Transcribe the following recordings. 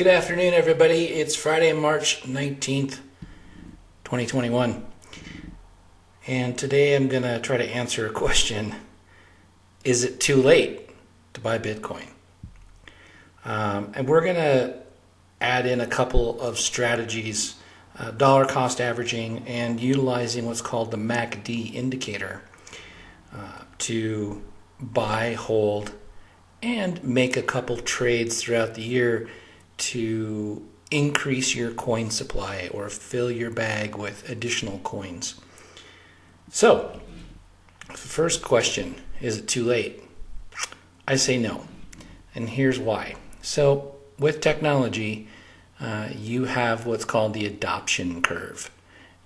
Good afternoon, everybody. It's Friday, March 19th, 2021. And today I'm going to try to answer a question. Is it too late to buy Bitcoin? And we're going to add in a couple of strategies, dollar cost averaging and utilizing what's called the MACD indicator to buy, hold, and make a couple trades throughout the year to increase your coin supply or fill your bag with additional coins. So, the first question, is it too late? I say no, and here's why. So, with technology, you have what's called the adoption curve,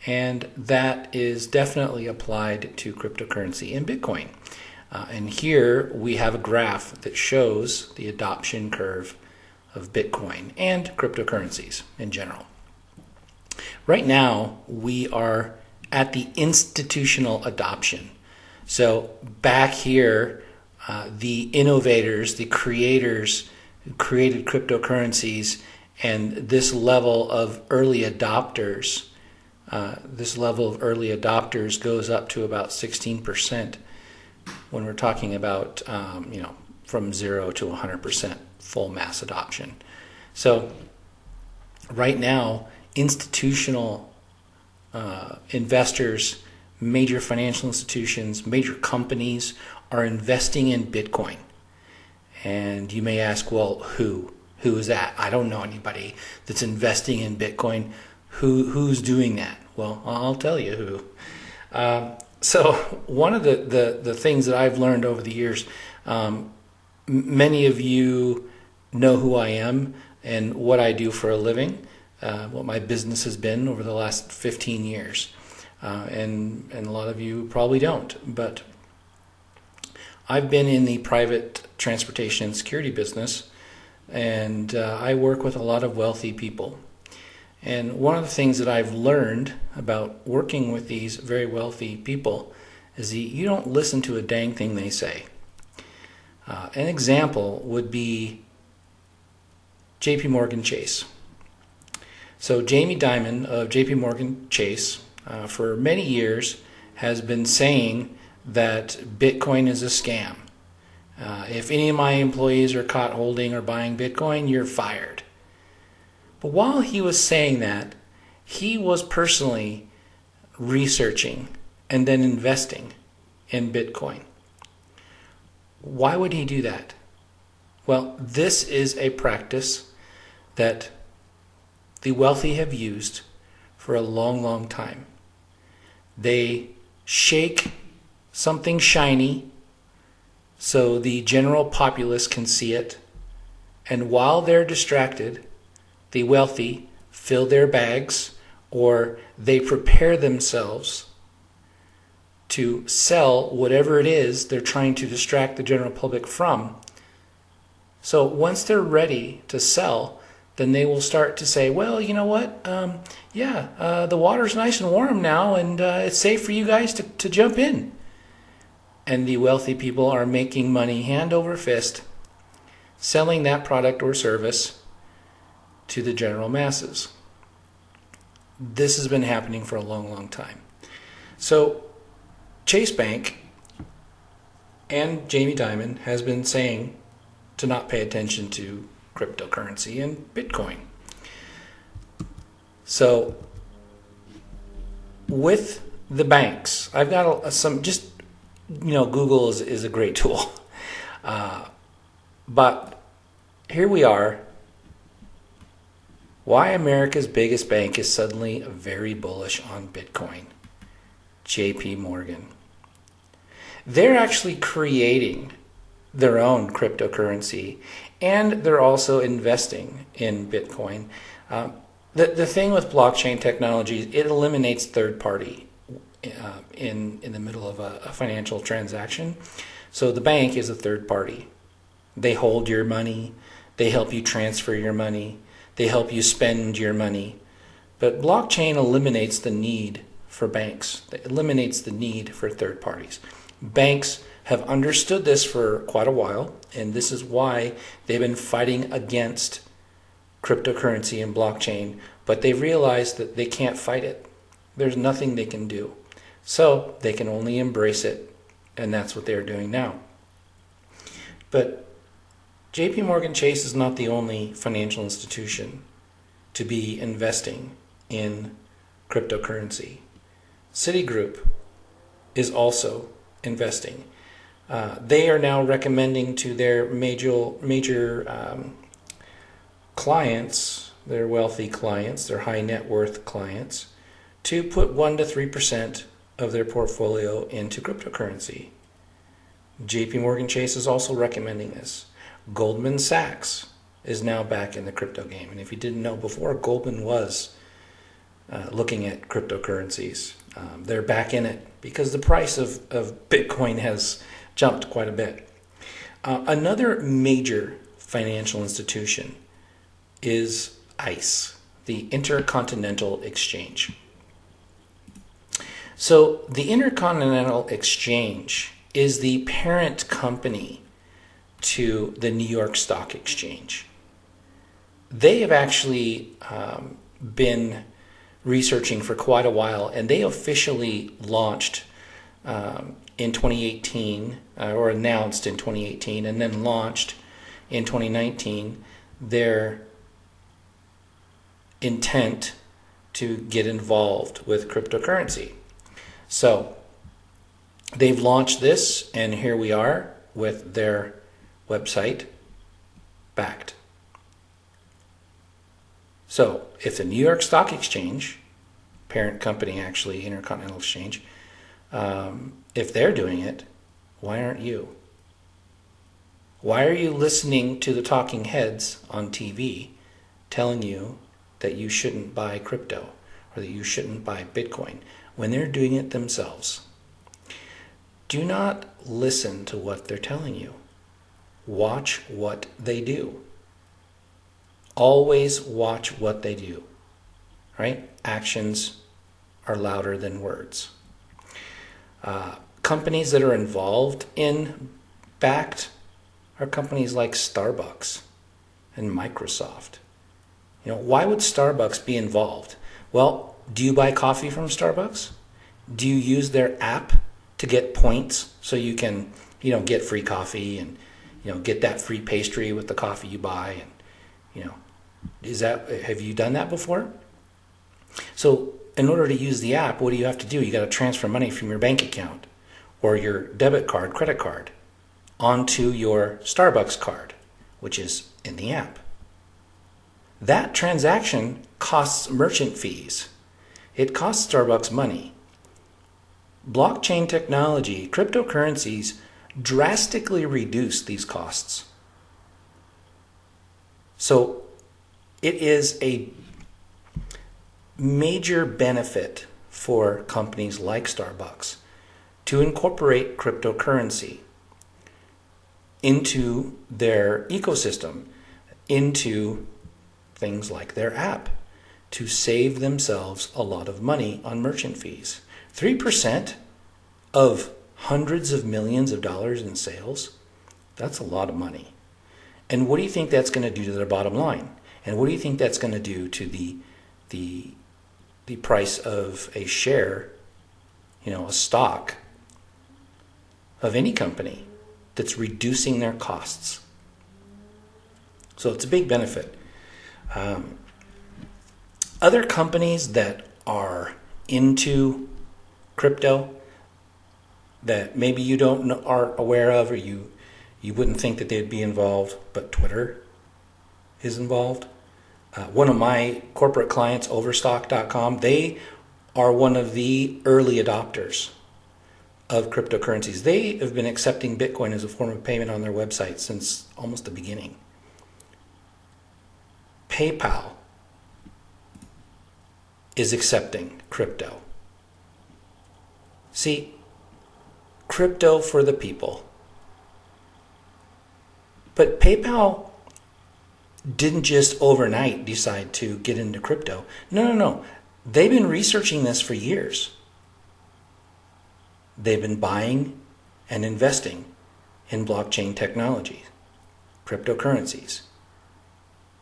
and that is definitely applied to cryptocurrency and Bitcoin. And here we have a graph that shows the adoption curve of Bitcoin and cryptocurrencies in general. Right now, we are at the institutional adoption. So back here, the innovators, the creators who created cryptocurrencies, and this level of early adopters, goes up to about 16% when we're talking about, from 0 to 100% full mass adoption. So right now, institutional investors, major financial institutions, major companies are investing in Bitcoin. And you may ask, well, who? Who is that? I don't know anybody that's investing in Bitcoin. Who's doing that? Well, I'll tell you who. So one of the things that I've learned over the years, many of you know who I am and what I do for a living, what my business has been over the last 15 years. And a lot of you probably don't, but I've been in the private transportation and security business, and I work with a lot of wealthy people. And one of the things that I've learned about working with these very wealthy people is that you don't listen to a dang thing they say. An example would be JP Morgan Chase. So Jamie Dimon of JP Morgan Chase for many years has been saying that Bitcoin is a scam. If any of my employees are caught holding or buying Bitcoin, you're fired. But while he was saying that, he was personally researching and then investing in Bitcoin. Why would he do that? Well, this is a practice that the wealthy have used for a long, long time. They shake something shiny so the general populace can see it, and while they're distracted, the wealthy fill their bags or they prepare themselves to sell whatever it is they're trying to distract the general public from. So once they're ready to sell, then they will start to say, well, you know what? The water's nice and warm now, and it's safe for you guys to jump in. And the wealthy people are making money hand over fist, selling that product or service to the general masses. This has been happening for a long, long time. So Chase Bank and Jamie Dimon has been saying to not pay attention to cryptocurrency and Bitcoin. So with the banks, I've got some, just, Google is a great tool. But here we are. Why America's biggest bank is suddenly very bullish on Bitcoin. JP Morgan. They're actually creating their own cryptocurrency, and they're also investing in Bitcoin. The thing with blockchain technology, it eliminates third party in the middle of a financial transaction. So the bank is a third party. They hold your money. They help you transfer your money. They help you spend your money. But blockchain eliminates the need for banks. It eliminates the need for third parties. Banks have understood this for quite a while, and this is why they've been fighting against cryptocurrency and blockchain, but they've realized that they can't fight it. There's nothing they can do. So they can only embrace it, and that's what they're doing now. But JP Morgan Chase is not the only financial institution to be investing in cryptocurrency. Citigroup is also investing. They are now recommending to their major clients, their wealthy clients, their high net worth clients, to put 1 to 3% of their portfolio into cryptocurrency. JP Morgan Chase is also recommending this. Goldman Sachs is now back in the crypto game. And if you didn't know before, Goldman was looking at cryptocurrencies. They're back in it because the price of Bitcoin has jumped quite a bit. Another major financial institution is ICE, the Intercontinental Exchange. So the Intercontinental Exchange is the parent company to the New York Stock Exchange. They have actually been researching for quite a while, and they officially launched in 2018, or announced in 2018, and then launched in 2019 their intent to get involved with cryptocurrency. So they've launched this, and here we are with their website, Bakkt. So if the New York Stock Exchange, parent company actually, Intercontinental Exchange, if they're doing it, why aren't you? Why are you listening to the talking heads on TV telling you that you shouldn't buy crypto or that you shouldn't buy Bitcoin when they're doing it themselves? Do not listen to what they're telling you. Watch what they do. Always watch what they do, right? Actions are louder than words. Companies that are involved in Bakkt are companies like Starbucks and Microsoft. Why would Starbucks be involved? Well, do you buy coffee from Starbucks? Do you use their app to get points so you can, get free coffee and, get that free pastry with the coffee you buy? And, have you done that before? So in order to use the app, what do you have to do? You got to transfer money from your bank account or your debit card, credit card, onto your Starbucks card, which is in the app. That transaction costs merchant fees. It costs Starbucks money. Blockchain technology, cryptocurrencies drastically reduce these costs. So it is a major benefit for companies like Starbucks to incorporate cryptocurrency into their ecosystem, into things like their app, to save themselves a lot of money on merchant fees. 3% of hundreds of millions of dollars in sales, that's a lot of money. And what do you think that's going to do to their bottom line? And what do you think that's going to do to the price of a share, a stock of any company that's reducing their costs? So it's a big benefit. Other companies that are into crypto that maybe you aren't aware of, or you wouldn't think that they'd be involved, but Twitter is involved. One of my corporate clients, Overstock.com, they are one of the early adopters of cryptocurrencies. They have been accepting Bitcoin as a form of payment on their website since almost the beginning. PayPal is accepting crypto. See, crypto for the people. But PayPal didn't just overnight decide to get into crypto. No. They've been researching this for years. They've been buying and investing in blockchain technology, cryptocurrencies.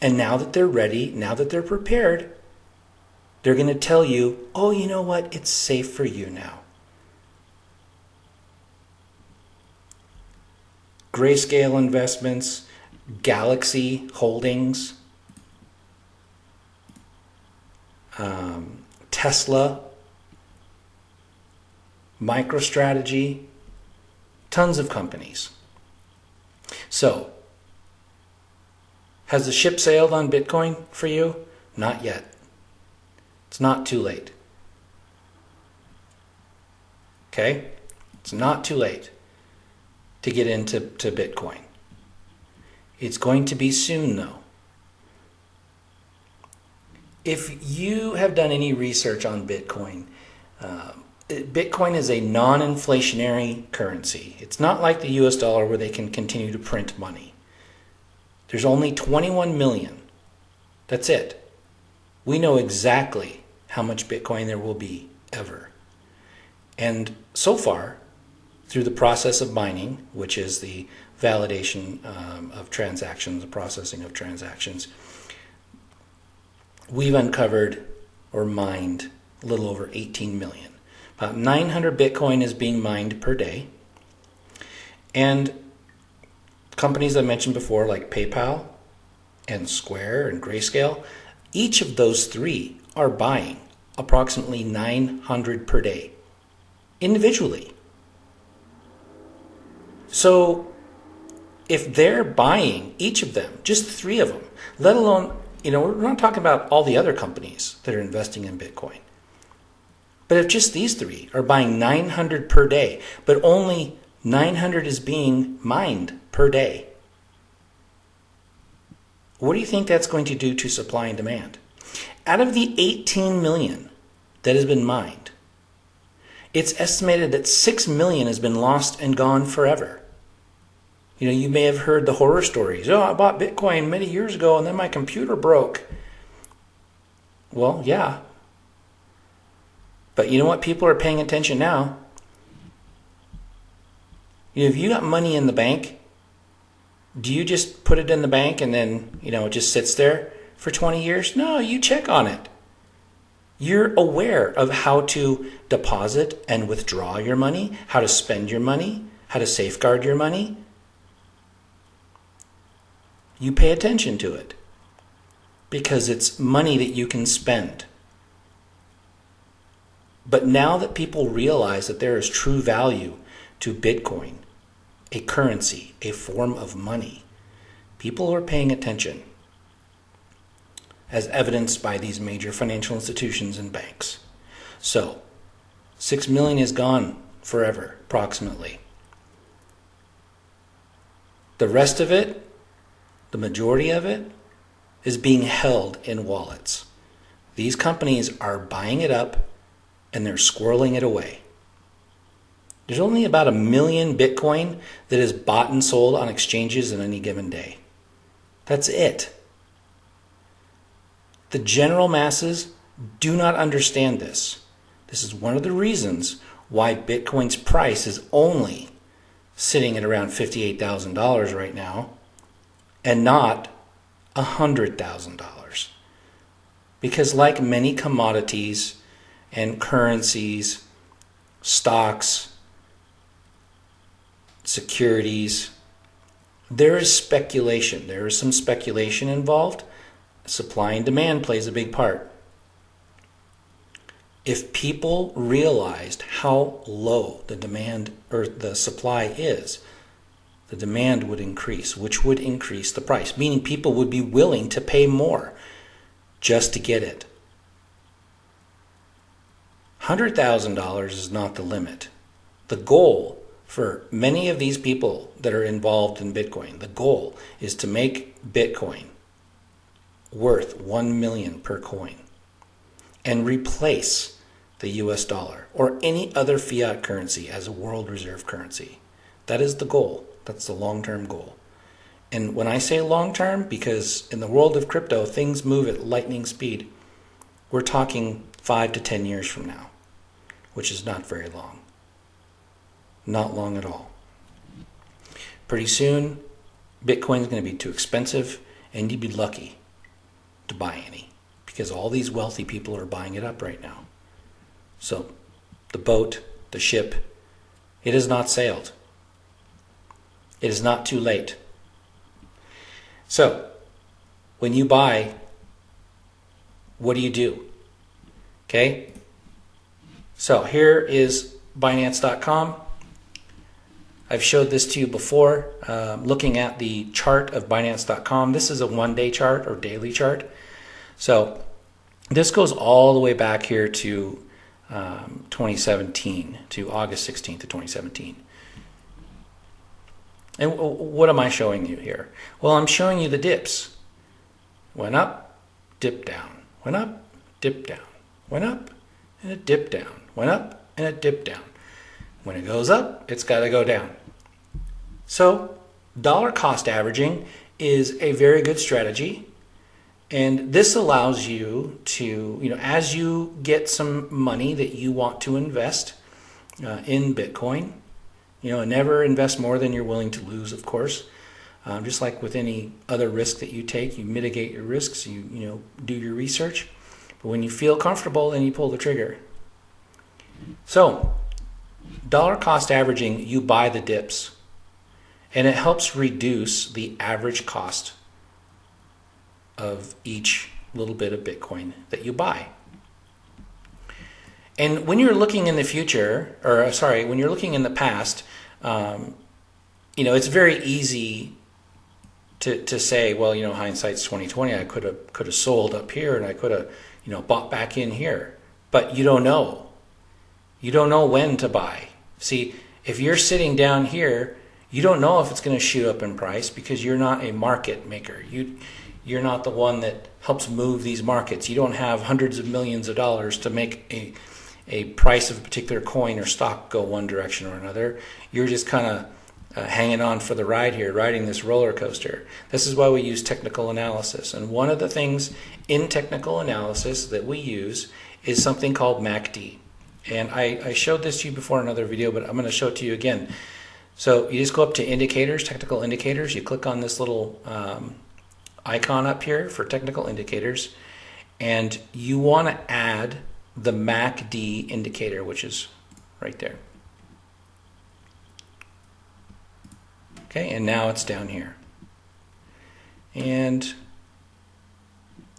And now that they're ready, now that they're prepared, they're going to tell you, oh, you know what? It's safe for you now. Grayscale Investments, Galaxy Holdings, Tesla, MicroStrategy, tons of companies. So, has the ship sailed on Bitcoin for you? Not yet. It's not too late. Okay? It's not too late to get into Bitcoin. It's going to be soon, though. If you have done any research on Bitcoin, Bitcoin is a non-inflationary currency. It's not like the US dollar where they can continue to print money. There's only 21 million. That's it. We know exactly how much Bitcoin there will be ever. And so far, through the process of mining, which is the validation of transactions, the processing of transactions, we've uncovered or mined a little over 18 million. About 900 Bitcoin is being mined per day. And companies I mentioned before, like PayPal and Square and Grayscale, each of those three are buying approximately 900 per day, individually. So if they're buying, each of them, just three of them, let alone, we're not talking about all the other companies that are investing in Bitcoin. But if just these three are buying 900 per day, but only 900 is being mined per day, what do you think that's going to do to supply and demand? Out of the 18 million that has been mined, it's estimated that 6 million has been lost and gone forever. You may have heard the horror stories. Oh, I bought Bitcoin many years ago and then my computer broke. Well, yeah. But you know what? People are paying attention now. If you got money in the bank, do you just put it in the bank and then, it just sits there for 20 years? No, you check on it. You're aware of how to deposit and withdraw your money, how to spend your money, how to safeguard your money. You pay attention to it because it's money that you can spend. But now that people realize that there is true value to Bitcoin, a currency, a form of money, people are paying attention, as evidenced by these major financial institutions and banks. So, 6 million is gone forever, approximately. The rest of it, the majority of it, is being held in wallets. These companies are buying it up and they're squirreling it away. There's only about 1 million Bitcoin that is bought and sold on exchanges in any given day. That's it. The general masses do not understand this. This is one of the reasons why Bitcoin's price is only sitting at around $58,000 right now and not $100,000. Because like many commodities and currencies, stocks, securities, there is speculation. There is some speculation involved. Supply and demand plays a big part. If people realized how low the demand or the supply is, the demand would increase, which would increase the price, meaning people would be willing to pay more just to get it. $100,000 is not the limit. The goal for many of these people that are involved in Bitcoin, the goal is to make Bitcoin worth 1 million per coin and replace the US dollar or any other fiat currency as a world reserve currency. That is the goal. That's the long-term goal. And when I say long-term, because in the world of crypto, things move at lightning speed, we're talking 5 to 10 years from now, which is not very long. Not long at all. Pretty soon, Bitcoin is going to be too expensive, and you'd be lucky to buy any, because all these wealthy people are buying it up right now. So the boat, the ship, it has not sailed. It is not too late. So when you buy, what do? Okay. So here is Binance.com. I've showed this to you before, looking at the chart of Binance.com. This is a one-day chart or daily chart. So this goes all the way back here to 2017, to August 16th of 2017. And what am I showing you here? Well, I'm showing you the dips. Went up, dipped down. Went up, dipped down. Went up, and it dipped down. Went up, and it dipped down. When it goes up, it's got to go down. So dollar cost averaging is a very good strategy. And this allows you to, as you get some money that you want to invest in Bitcoin, and never invest more than you're willing to lose, of course. Just like with any other risk that you take, you mitigate your risks, you do your research. But when you feel comfortable, then you pull the trigger. So dollar cost averaging, you buy the dips, and it helps reduce the average cost of each little bit of Bitcoin that you buy. And when you're looking in the future, when you're looking in the past, it's very easy to say, well, hindsight's 2020. I could have sold up here, and I could have bought back in here. But you don't know. You don't know when to buy. See, if you're sitting down here, you don't know if it's going to shoot up in price because you're not a market maker. You're not the one that helps move these markets. You don't have hundreds of millions of dollars to make a price of a particular coin or stock go one direction or another. You're just kind of hanging on for the ride here, riding this roller coaster. This is why we use technical analysis. And one of the things in technical analysis that we use is something called MACD. And I showed this to you before in another video, but I'm going to show it to you again. So you just go up to indicators, technical indicators. You click on this little icon up here for technical indicators, and you want to add the MACD indicator, which is right there. Okay, and now it's down here. And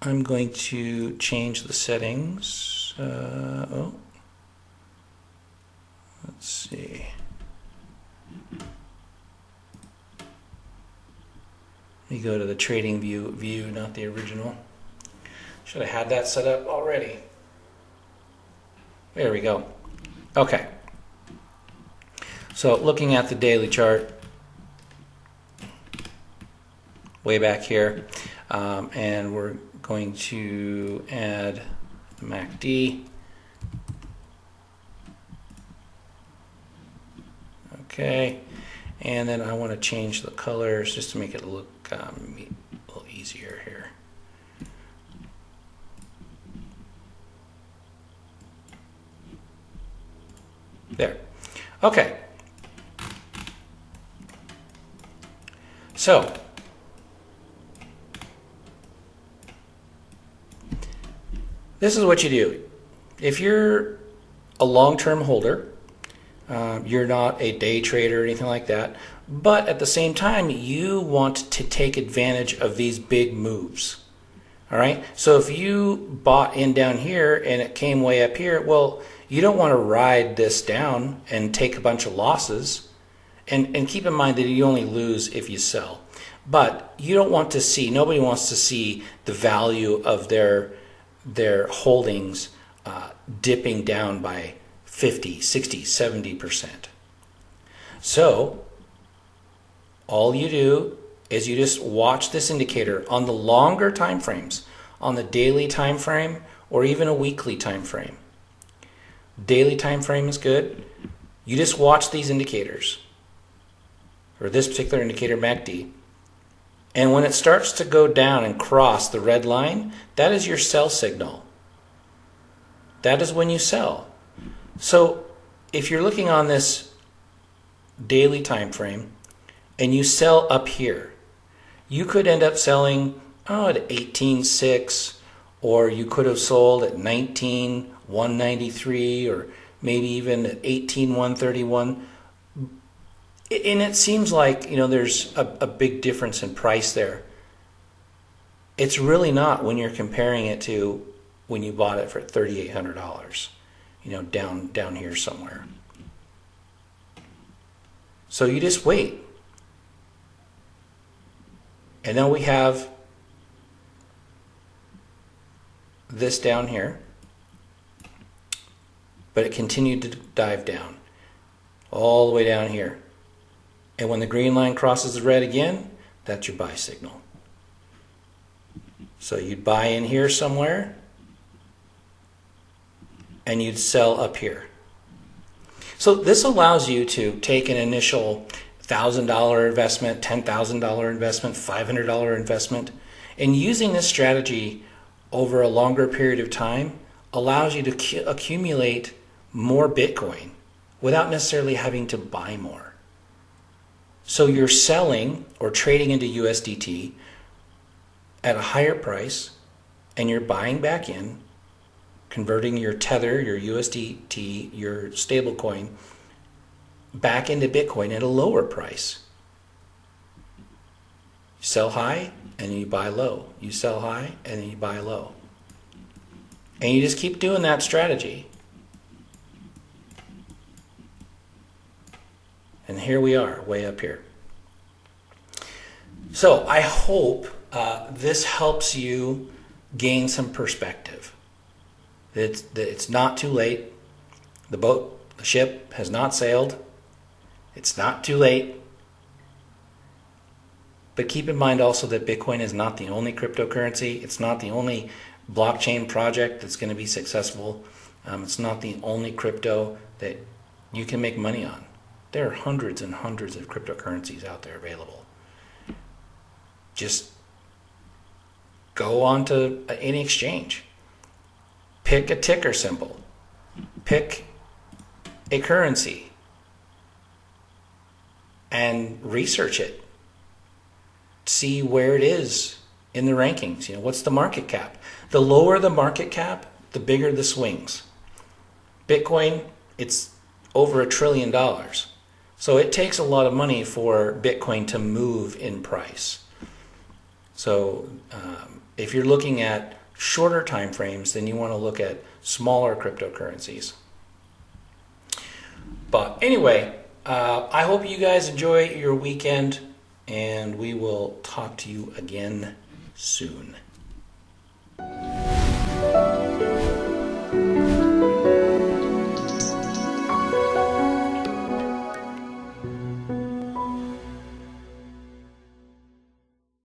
I'm going to change the settings. Let's see. Let me go to the trading view, not the original. Should have had that set up already. There we go. Okay. So looking at the daily chart, way back here, and we're going to add the MACD. Okay, and then I want to change the colors just to make it look a little easier here. There. Okay. So this is what you do. If you're a long-term holder, you're not a day trader or anything like that, but at the same time, you want to take advantage of these big moves. All right. So if you bought in down here and it came way up here, well, you don't want to ride this down and take a bunch of losses. And keep in mind that you only lose if you sell. But you don't want to see, nobody wants to see the value of their holdings dipping down by 50, 60, 70%. So all you do is you just watch this indicator on the longer time frames, on the daily time frame or even a weekly time frame. Daily time frame is good. You just watch these indicators, or this particular indicator, MACD. And when it starts to go down and cross the red line, that is your sell signal. That is when you sell. So if you're looking on this daily time frame and you sell up here, you could end up selling at 18.6, or you could have sold at 19.193, or maybe even at 18.131. And it seems like, there's a big difference in price there. It's really not when you're comparing it to when you bought it for $3,800, down here somewhere. So you just wait. And then we have this down here, but it continued to dive down all the way down here. And when the green line crosses the red again, that's your buy signal. So you'd buy in here somewhere, and you'd sell up here. So this allows you to take an initial $1,000 investment, $10,000 investment, $500 investment, and using this strategy over a longer period of time allows you to accumulate more Bitcoin without necessarily having to buy more. So you're selling or trading into USDT at a higher price, and you're buying back in, converting your Tether, your USDT, your stablecoin back into Bitcoin at a lower price. You sell high and then you buy low. You sell high and then you buy low. And you just keep doing that strategy. And here we are, way up here. So I hope this helps you gain some perspective. That it's not too late. The ship has not sailed. It's not too late. But keep in mind also that Bitcoin is not the only cryptocurrency. It's not the only blockchain project that's going to be successful. It's not the only crypto that you can make money on. There are hundreds and hundreds of cryptocurrencies out there available. Just go on to any exchange. Pick a ticker symbol. Pick a currency. And research it. See where it is in the rankings. What's the market cap? The lower the market cap, the bigger the swings. Bitcoin, it's over $1 trillion. So it takes a lot of money for Bitcoin to move in price. So if you're looking at shorter time frames, then you want to look at smaller cryptocurrencies. But anyway, I hope you guys enjoy your weekend, and we will talk to you again soon.